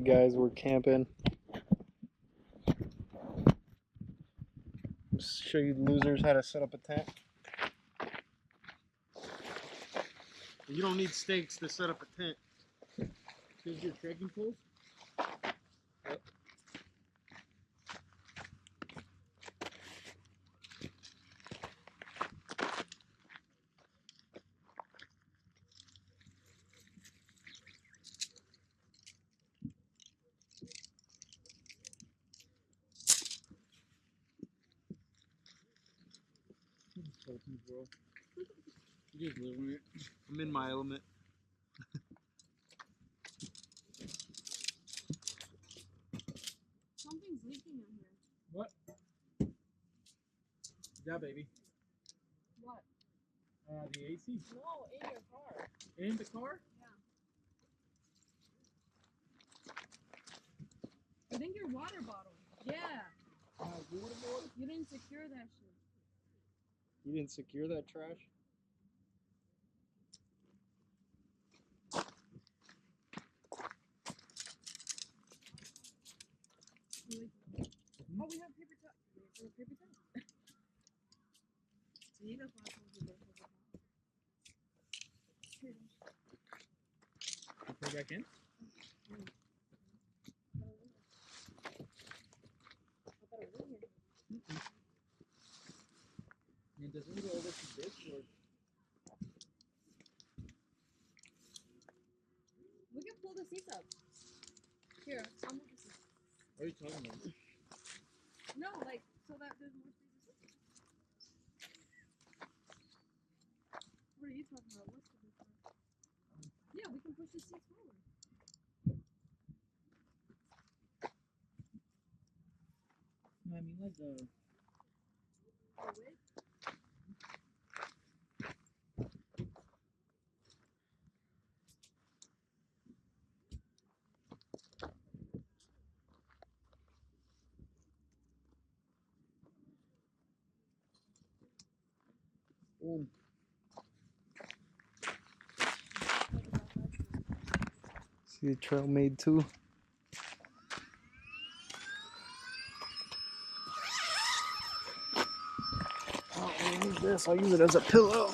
you guys, we're camping. Just show you losers how to set up a tent. You don't need stakes to set up a tent. Here's your trekking poles. Yep. Bro. You just living it. I'm in my element. Something's leaking in here. What? Yeah, baby. What? The AC. No, in your car. In the car? Yeah. I think your water bottle. Yeah. Water bottle? You didn't secure that shit. You didn't secure that trash? Oh, we have paper towel. Paper towel. See, that's why I told you don't put it Put it back in? And does it go over to this or? We can pull the seats up. Here, I'll move the seats. What are you talking about? No, like, so that there's more space to sit. What are you talking about? What's the difference? Yeah, we can push the seats forward. No, I mean like the width? See the trail made too. I don't really use this, I'll use it as a pillow.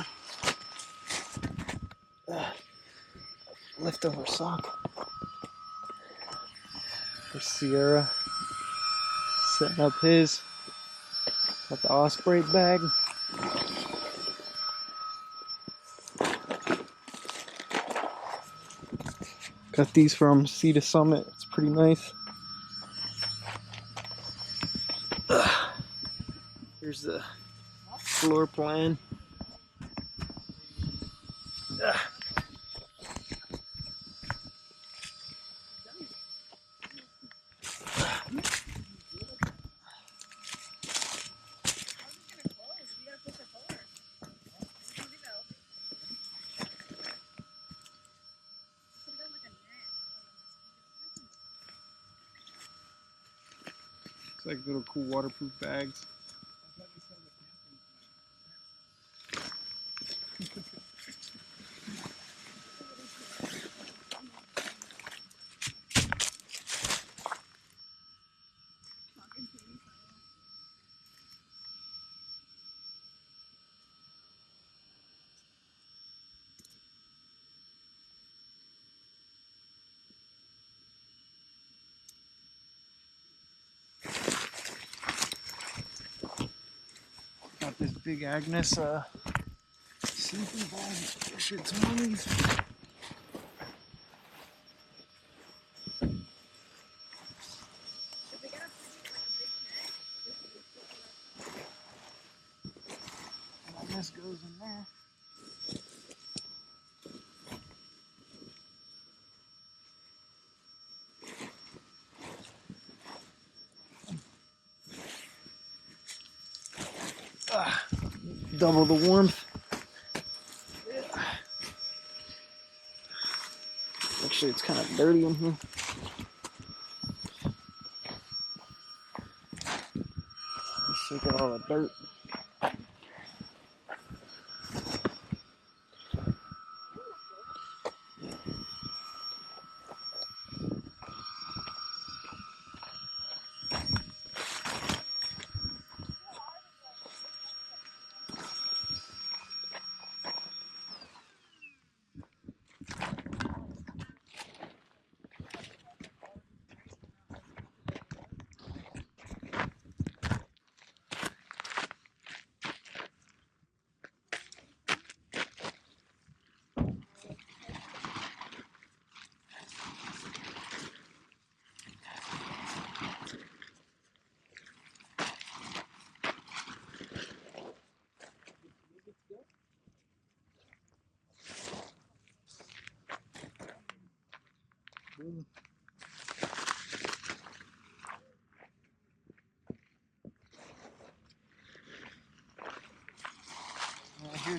Leftover sock. For Sierra. Setting up his. Got the Osprey bag. Got these from Sea to Summit. It's pretty nice. Here's the floor plan. It's like little cool waterproof bags. Got this big Agnes sleeping bag. Shit's money's. Agnes goes in there. Double the warmth. Actually, it's kind of dirty in here. Let's take out all the dirt.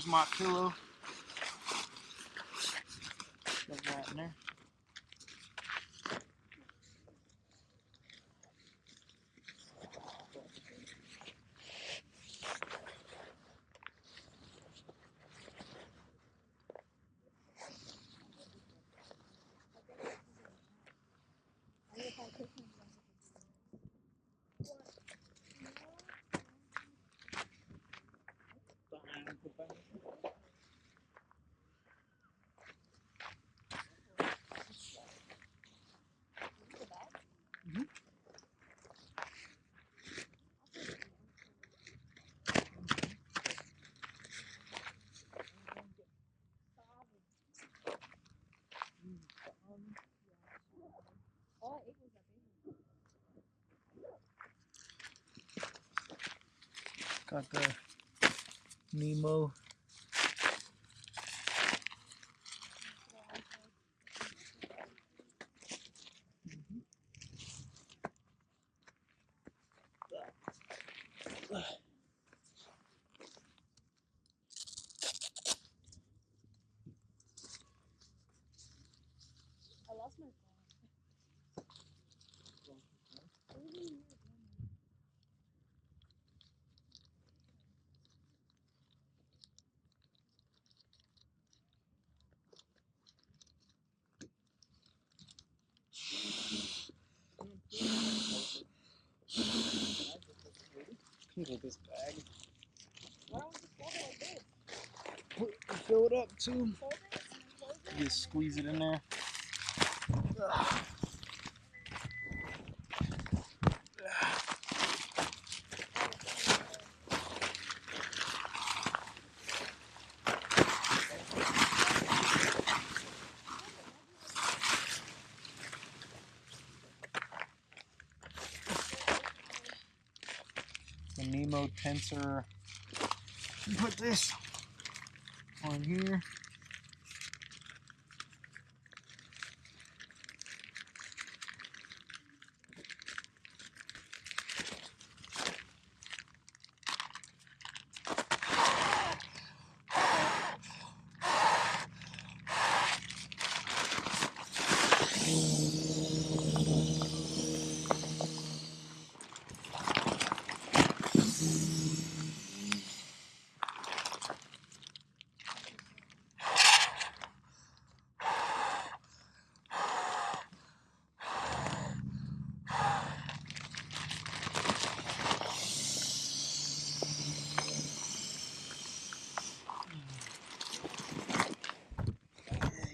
my pillow. Shove that in there. All I ate was that baby. Got the Nemo. I lost my phone. Look at this bag. Why don't we just fold it like this? Fill it up too. Fold it and then close it. You just squeeze it in there. The Nemo tensor. Put this on here.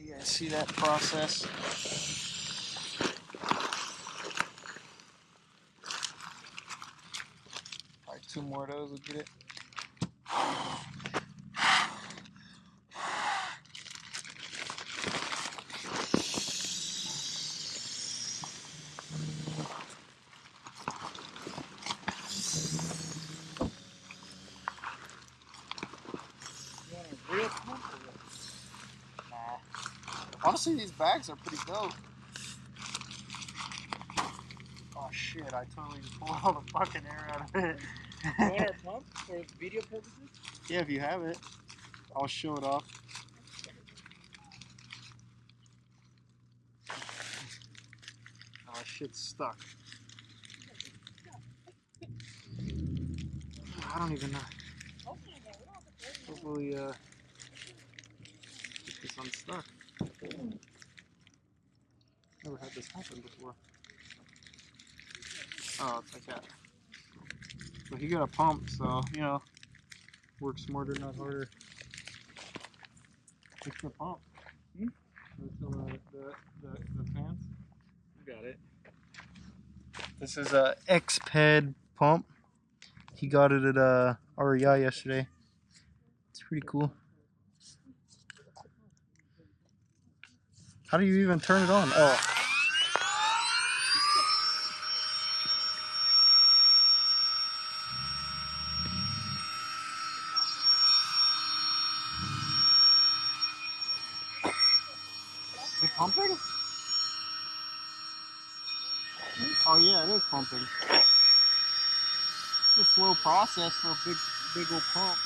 You guys see that process? Probably 2 more of those will get it. You want a real pump or what? Nah. Honestly, these bags are pretty dope. Oh shit, I totally just pulled all the fucking air out of it. You want our pump for video purposes? Yeah, if you have it, I'll show it off. Oh, shit's stuck. I don't even know. Hopefully, get this unstuck. Never had this happen before. Oh, it's like that. But he got a pump, so, you know, work smarter, not harder. Fix the pump. The fans. I got it. This is a X-Ped pump. He got it at REI yesterday. It's pretty cool. How do you even turn it on? Oh. Is it pumping? Oh yeah, it is pumping. It's a slow process for a big old pump.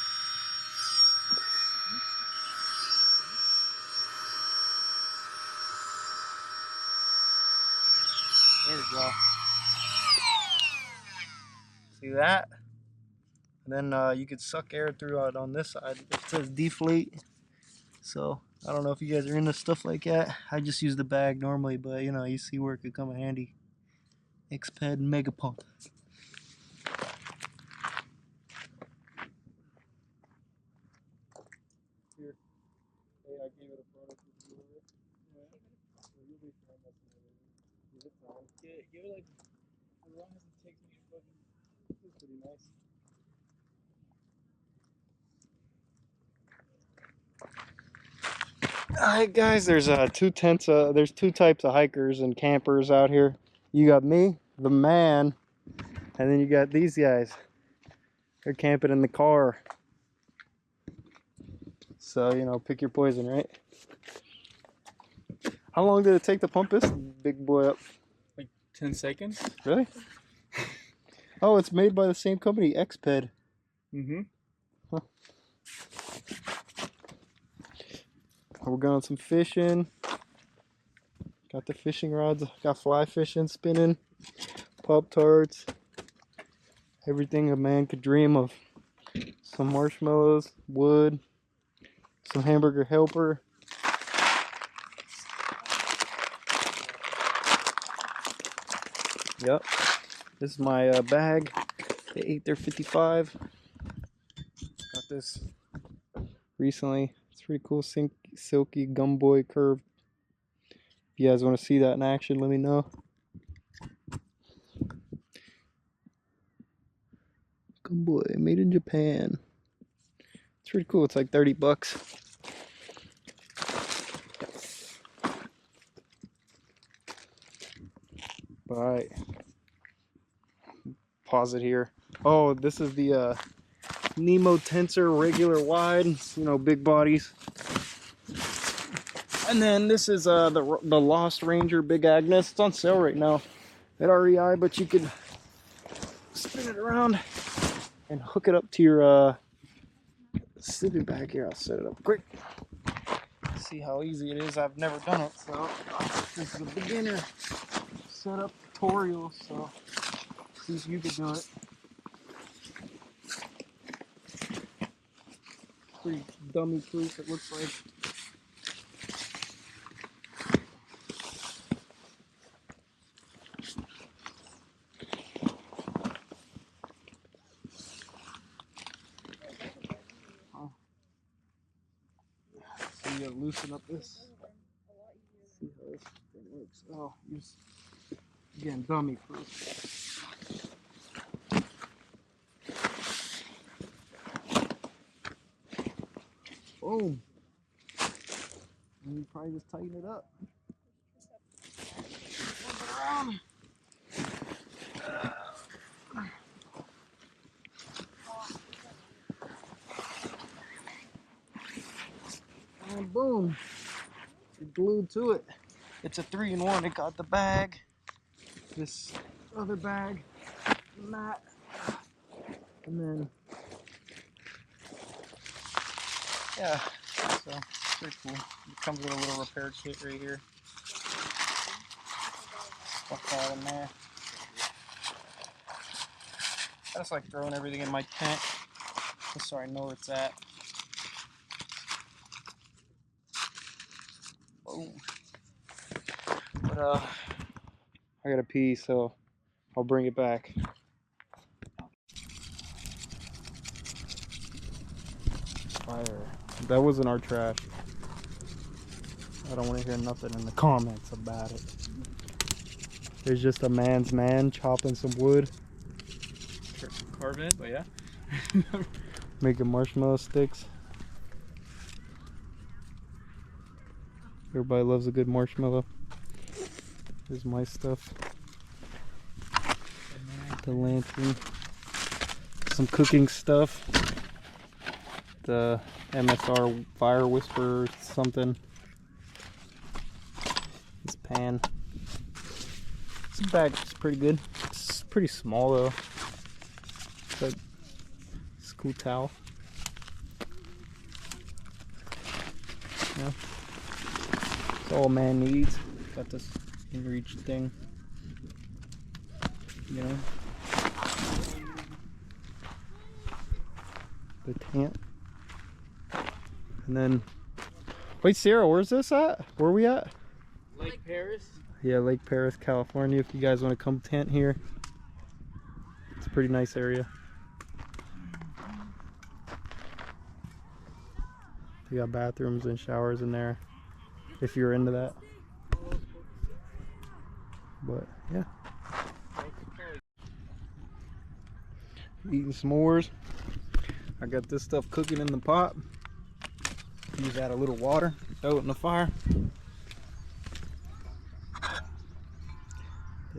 There we go. See that? And then you could suck air through it on this side. It says deflate. So I don't know if you guys are into stuff like that. I just use the bag normally, but you know, you see where it could come in handy. Xped Mega Pump. Here. Hey, I gave it a product review of it. Yeah. So you'll be fine. Give it time. Give it like as long as it takes me to fucking. This is pretty nice. Alright guys, there's there's two types of hikers and campers out here. You got me, the man, and then you got these guys. They're camping in the car. So, you know, pick your poison, right? How long did it take to pump this big boy up? Like 10 seconds? Really? Oh, it's made by the same company, Xped. Mm-hmm. Huh. We're going some fishing. Got the fishing rods, got fly fishing, spinning, Pop-Tarts, everything a man could dream of. Some marshmallows, wood, some hamburger helper. Yep, this is my bag. They ate their 55. Got this recently. It's pretty cool, silky gumboy curve. If you guys want to see that in action, let me know. Gumboy, made in Japan. It's pretty cool. It's like 30 bucks. Alright. Pause it here. Oh, this is the Nemo Tensor regular wide. You know, big bodies. And then this is the Lost Ranger Big Agnes. It's on sale right now at REI, but you could spin it around and hook it up to your sleeping bag. Here, I'll set it up quick. See how easy it is. I've never done it, so this is a beginner setup tutorial. So see if you can do it. Pretty dummy proof, it looks like. So you gotta loosen up this. See how this thing works. Oh, again, dummy proof. Boom. And you probably just tighten it up. Flip it around. And boom, it's glued to it. It's a 3-in-1. It got the bag, this other bag, and that, and then yeah. So it's pretty cool. It comes with a little repair kit right here. Stuff all in there. I just like throwing everything in my tent, just so I know where it's at. Boom. But I gotta pee, so I'll bring it back. Fire. That wasn't our trash. I don't want to hear nothing in the comments about it. There's just a man's man chopping some wood. Carve it, but yeah. Making marshmallow sticks. Everybody loves a good marshmallow. Here's my stuff. The lantern. Some cooking stuff. The MSR Fire Whisperer or something. This pan. This bag is pretty good. It's pretty small though. But it's a cool towel. Yeah. That's all a man needs. Got this in reach thing. You know, the tent. And then, wait, Sarah, where's this at? Where are we at? Lake Perris. Yeah, Lake Perris, California. If you guys want to come tent here, it's a pretty nice area. They got bathrooms and showers in there, if you're into that. But yeah, eating s'mores. I got this stuff cooking in the pot. Use add a little water, throw it in the fire.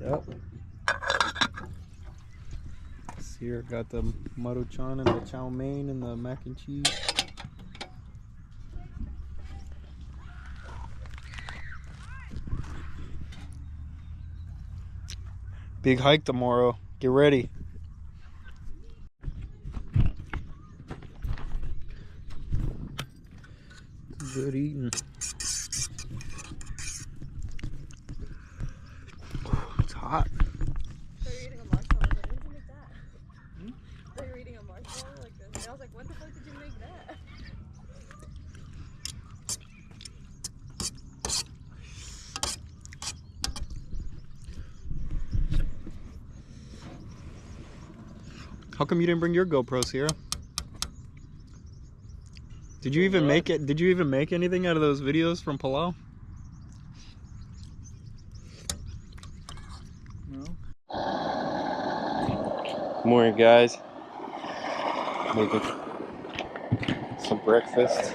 Yep. See here, got the maruchan and the chow mein and the mac and cheese. Big hike tomorrow. Get ready. Good eating. It's hot. So you're eating a marshmallow, but where'd you make that? So you're eating a marshmallow like this? And I was like, when the fuck did you make that? How come you didn't bring your GoPro, Sierra? Did you even make it? Did you even make anything out of those videos from Palau? No. Good morning, guys. Making some breakfast.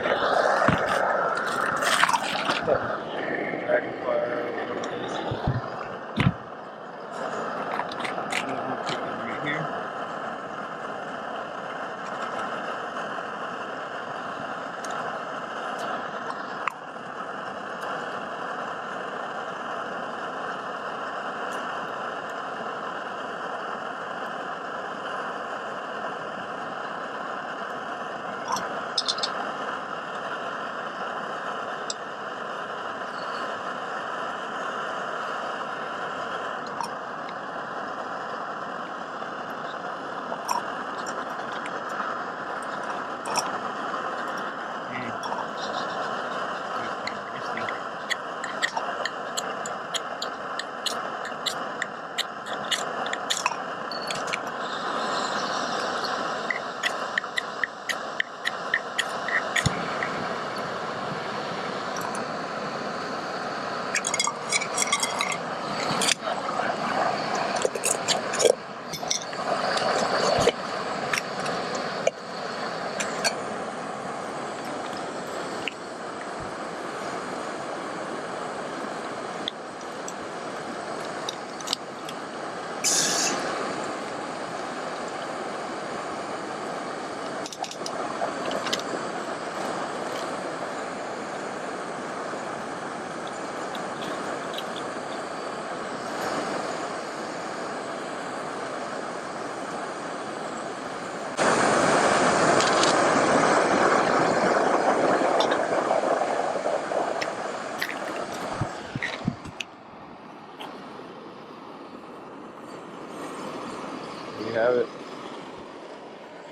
There you have it.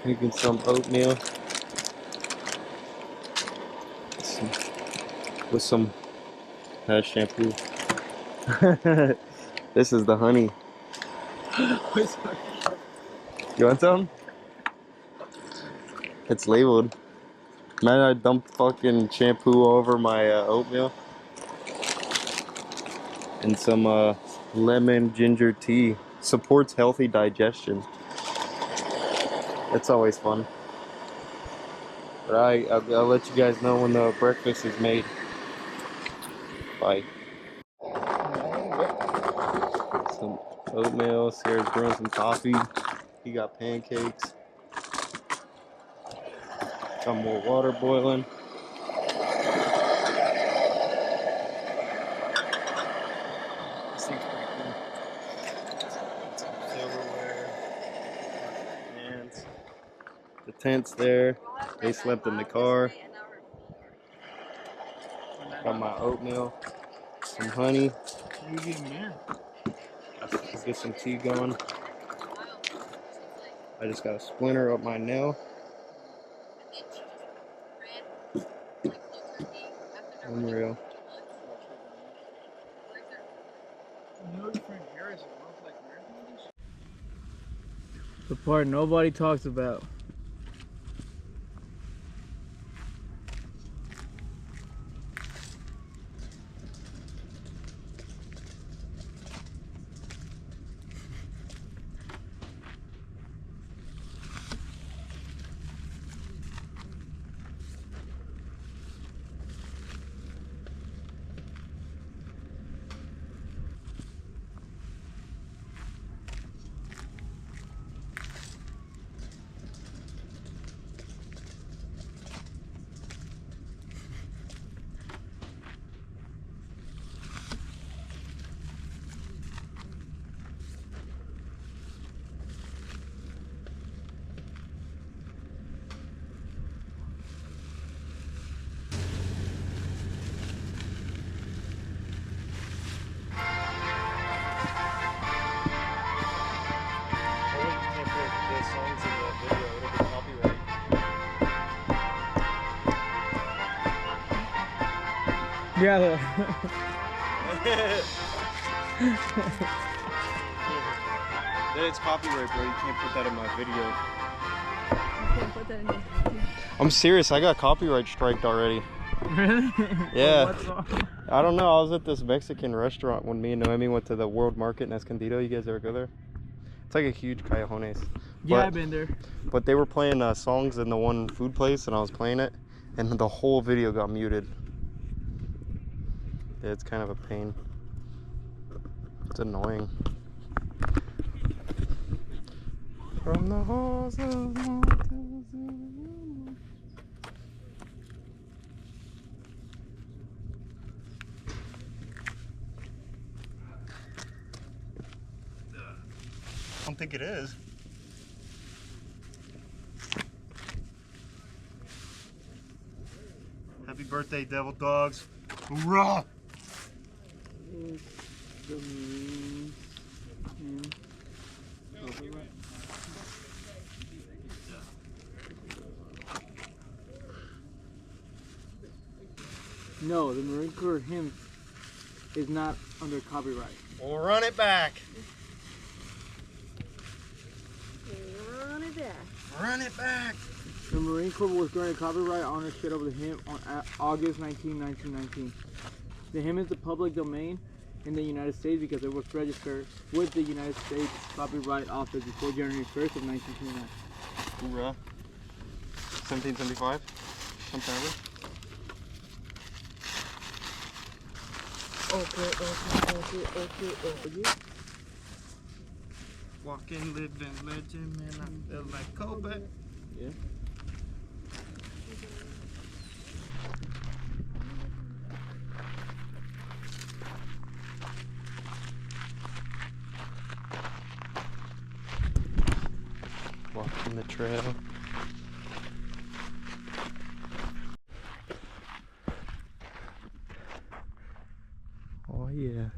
Making some oatmeal with some shampoo. This is the honey. You want some? It's labeled. Man, I dumped fucking shampoo over my oatmeal and some lemon ginger tea. Supports healthy digestion. It's always fun. But I'll let you guys know when the breakfast is made. Bye. Some oatmeal. Sarah's brewing some coffee. He got pancakes. Got more water boiling. This thing's pretty cool. Silverware. Pants. The tent's there. They slept in the car. Got my oatmeal. Some honey. You getting there? get some tea going. I just got a splinter up my nail. Unreal. You know your friend Parris runs like marathons? The part nobody talks about. Yeah. It's copyright, bro. You can't put that in my video. You can't put that in your video. I'm serious. I got copyright striked already. Really? Yeah. What song? I don't know. I was at this Mexican restaurant when me and Noemi went to the World Market in Escondido. You guys ever go there? It's like a huge callejones. Yeah, I've been there. But they were playing songs in the one food place, and I was playing it, and the whole video got muted. Yeah, it's kind of a pain. It's annoying. From the halls of mountains. I don't think it is. Happy birthday, devil dogs. Hoorah! No, the Marine Corps hymn is not under copyright. We'll run it back. Run it back. Run it back. The Marine Corps was granted copyright ownership of the hymn on August 19, 1919. The hymn is the public domain in the United States because it was registered with the United States Copyright Office before January 1st of 1929. Hoorah. 1775? Sometime. Okay. Walking, living legend, man, I feel like Kobe. Yeah. Walking the trail. Oh yeah.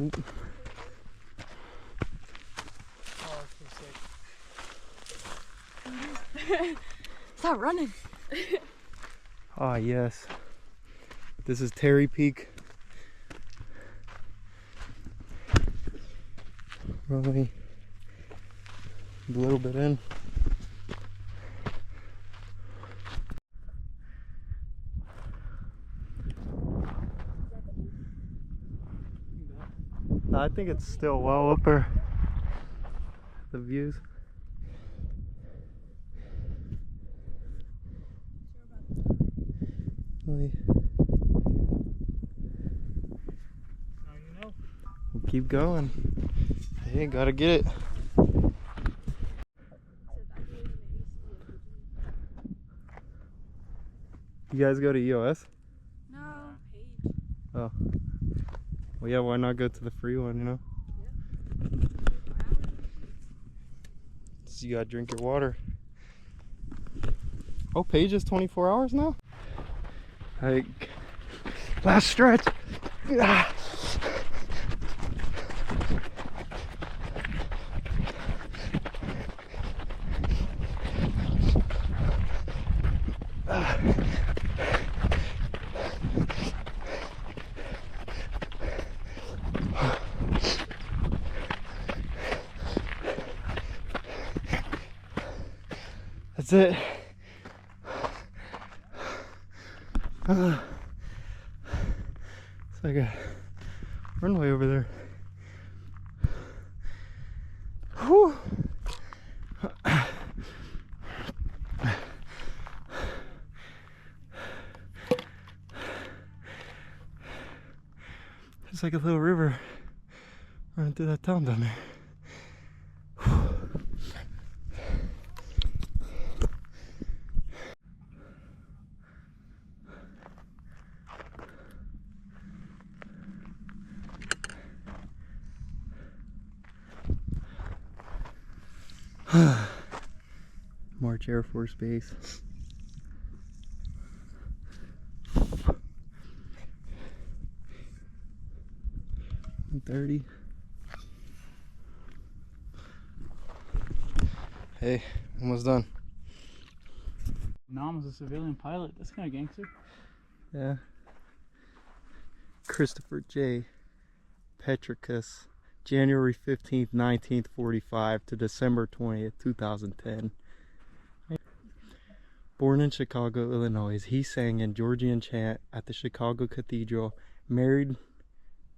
Oop. Oh, it's so sick. Stop running. Ah yes. This is Terry Peak. Probably a little bit in. I think it's still well up there. The views. Really. Now you know. We'll keep going. Hey, gotta get it. You guys go to EOS? No, Paige. Oh. Well, yeah, why not go to the free one, you know? So you gotta drink your water. Oh, Paige is 24 hours now? Like, last stretch. Ah. That's it. It's like a runway over there. Whew. It's like a little river running through that town down there. March Air Force Base. $30. Hey, almost done. Nam was a civilian pilot. That's kind of gangster. Yeah. Christopher J. Petricus, January 15th, 1945 to December 20th, 2010. Born in Chicago, Illinois, he sang in Georgian chant at the Chicago Cathedral, married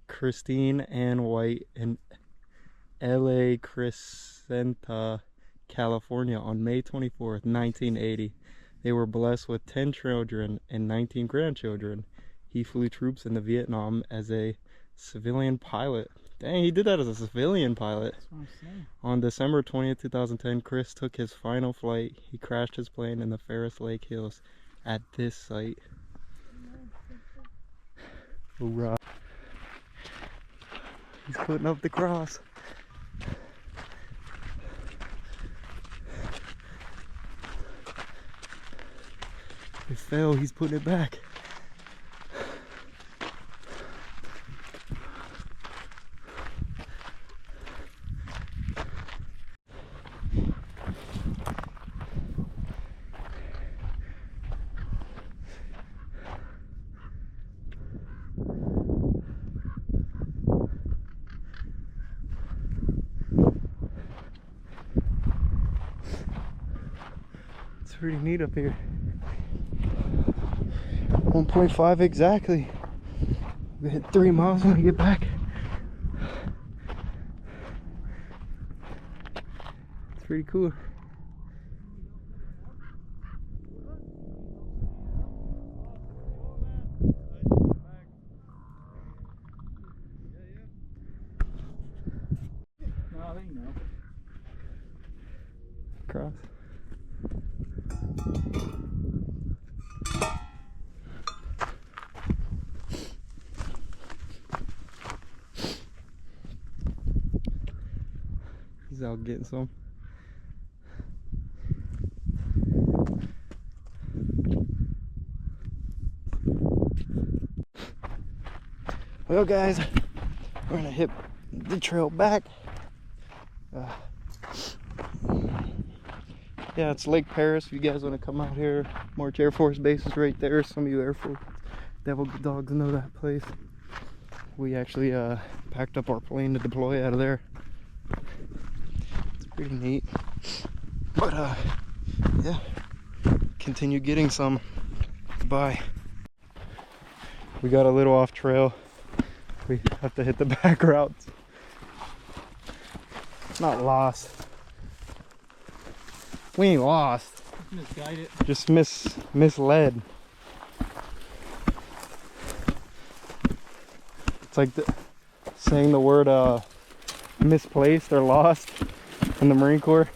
Christine Ann White in LA Crescenta, California on May 24th, 1980. They were blessed with 10 children and 19 grandchildren. He flew troops into Vietnam as a civilian pilot. Dang, he did that as a civilian pilot. That's what I'm saying. On December 20th, 2010, Chris took his final flight. He crashed his plane in the Perris Lake Hills at this site. Hoorah. He's putting up the cross. It fell, he's putting it back. It's pretty neat up here. 1.5 exactly. We hit 3 miles when we get back. It's pretty cool. No, they know. Cross. He's out getting some. Well guys, we're gonna hit the trail back. Yeah, it's Lake Perris. If you guys want to come out here, March Air Force Base is right there. Some of you Air Force Devil dogs know that place. We actually packed up our plane to deploy out of there. It's pretty neat. But yeah, continue getting some. Bye. We got a little off trail. We have to hit the back routes. Not lost. We ain't lost. Misguided. Just misled. It's like saying the word misplaced or lost in the Marine Corps.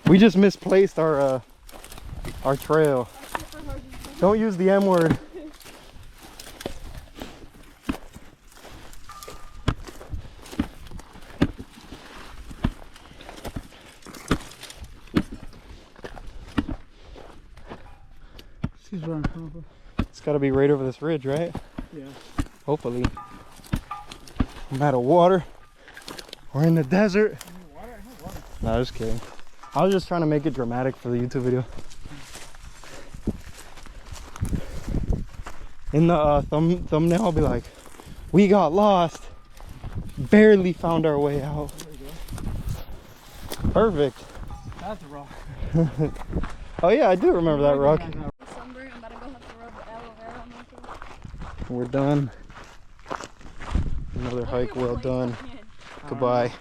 We just misplaced our trail. Don't use the M word. She's running from. It's got to be right over this ridge, right? Yeah. Hopefully. I'm out of water. We're in the desert. No, just kidding. I was just trying to make it dramatic for the YouTube video. In the thumbnail, I'll be like, we got lost. Barely found our way out. There we go. Perfect. That's a rock. Oh yeah, I do remember that rock. Sunburn, I'm about to go have to rub the aloe vera on my face. We're done. Another hike well done. Goodbye.